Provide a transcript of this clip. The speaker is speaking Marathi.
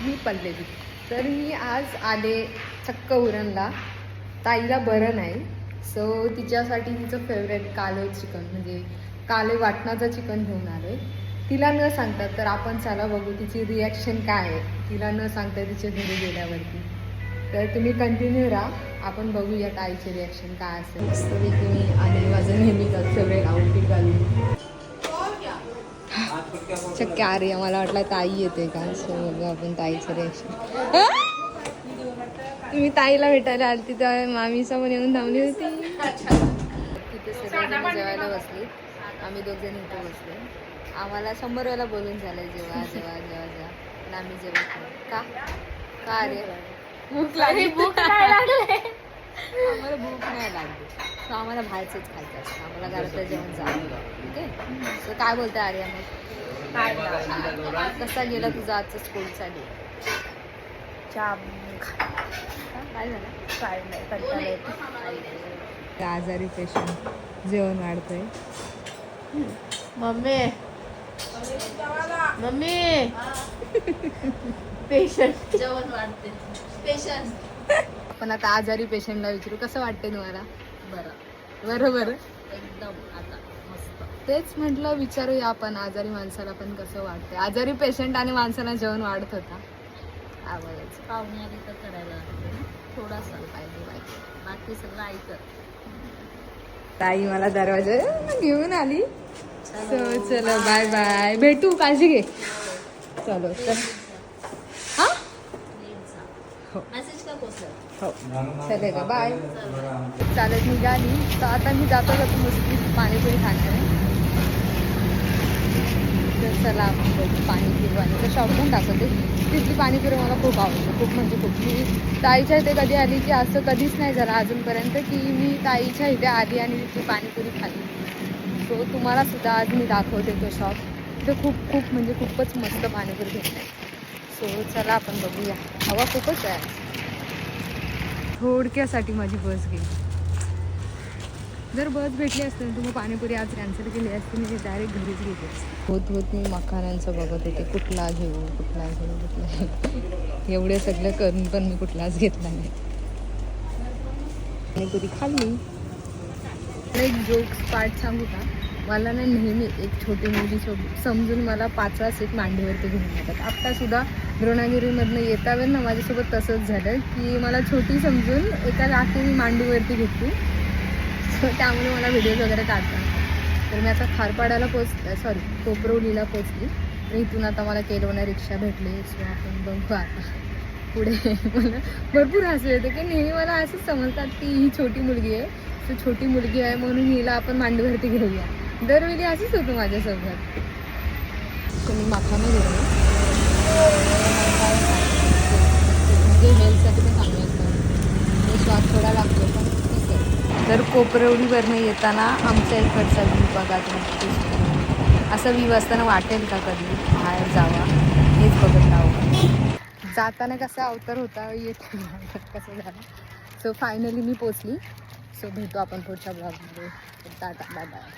मी पल्लवी. तर मी आज आले चक्क उरणला. ताईला बरं नाही, सो तिच्यासाठी तिचं फेवरेट कालव चिकन म्हणजे काले वाटणाचं चिकन घेऊन आले. तिला न सांगता, तर आपण चला बघू तिची रिॲक्शन काय आहे तिला न सांगता तिच्या घरी गेल्यावरती. तर तुम्ही कंटिन्यू राहा, आपण बघूया ताईचे रिॲक्शन काय असेल. मस्तपैकी मी आणि माझं नेहमीचा फेवरेट आउटफिट घालून शक्य अरे मला वाटलं ताई येते का, सो बघू आपण ताईचं रिॲक्शन. तुम्ही ताईला भेटायला आली तिथं मामी समोर येऊन थांबली होती. तिथे सगळेजण जेवायला बसले, आम्ही दोघजण इथे बसले. आम्हाला 100 वेळेला बोलून झालं जेव्हा जेव्हा जेव्हा जेव्हा, पण आम्ही जेवत का का रे भूक लागली. भूक नाही लागली आम्हाला, भूक नाही लागली. सो आम्हाला बाहेरचंच खायचं असतं, आम्हाला घरातलं जेवण झालं. ओके, सो काय बोलते आर्या मग? कसा गेला तुझा आजचा स्कूलचा डे? काय झालं? काय नाही, कंटाळा येतो. आजारी पेशंट जेवण वाढतंय. मम्मी मम्मी पेशंट जेवण वाढते. पेशंट. पण आता आजारी पेशंटला विचारू, कसं वाटतंय तुम्हाला? बरं एकदम आता मस्त. तेच म्हटलं विचारूया आपण, आजारी माणसाला पण कसं वाटतंय. आजारी पेशंट आणि माणसाला जेवण वाढत होता. आवडायचं पाहुणे आली तर करायला लागते ना थोडासा, पाहिजे. बाकी सगळं ऐकत. ताई मला दरवाजा घेऊन आली. चलो बाय बाय, भेटू, काळजी घे. चलो तर हा हो मेसेज का पोचला? हो चले का बाय. चालत निघाली. तर आता मी जातो मस्त पाणीपुरी खाणार आहे. तर चला आपण बघू पाणीपुरी. आणि तर शॉप पण दाखवते. तिथली पाणीपुरी मला खूप आवडते, खूप म्हणजे खूप. मी ताईच्या इथे कधी आली की असं कधीच नाही झालं अजूनपर्यंत की मी ताईच्या इथे आली आणि तिथली पाणीपुरी खाल्ली. सो तुम्हाला सुद्धा आज मी दाखवते तो शॉप. तिथे खूप म्हणजे खूपच मस्त पाणीपुरी भेटते. सो चला आपण बघूया. हवा खूपच आहे. थोडक्यासाठी माझी बस गेली. जर बस भेटली असते तर मग पाणीपुरी आज कॅन्सल केली असती, मी डायरेक्ट घरीच गेले. होत मी मखाण्यांचं बघत होते, कुठला घेऊ. एवढे सगळं करून पण मी कुठलाच घेतला नाही. पाणीपुरी खाल्ली. एक जोक्स पार्ट सांगू का? मला ना नेहमी एक छोटी मुली समजून मला 5वा सीट मांडीवरती घेऊन येतात. आत्तासुद्धा द्रोणागिरीमधनं येता वेळ ना माझ्यासोबत तसंच झालं की मला छोटी समजून एका रात्री मी मांडीवरती घेतली. सो त्यामुळे मला व्हिडिओज वगैरे काढतात. तर मी आता खारपाड्याला कोपरवलीला पोचली. तर इथून आता मला केलवना रिक्षा भेटली. सो आपण बघू आता पुढे. मला भरपूर हसू येतं की नेहमी मला असंच समजतात की ही छोटी मुलगी आहे, सो छोटी मुलगी आहे म्हणून हिला आपण मांडीवरती घेऊया. दरवेळी असंच होतं माझ्यासोबत. तुम्ही माखाने घेतलं म्हणजे हेल्थसाठी पण चांगलं असतं. स्वाद थोडा लागतो पण ठीक आहे. तर कोपरवलीवरनं येताना आमच्या इकडचा व्ह्यू बघा तुम्ही. असं व्ह्यू असताना वाटेल का कधी बाहेर जावा, हेच बघत राहू. जाताना कसा अवतार होता, येत कसं झालं. सो फायनली मी पोचली. सो भेटू आपण पुढच्या ब्लॉगमध्ये. Tata bye bye.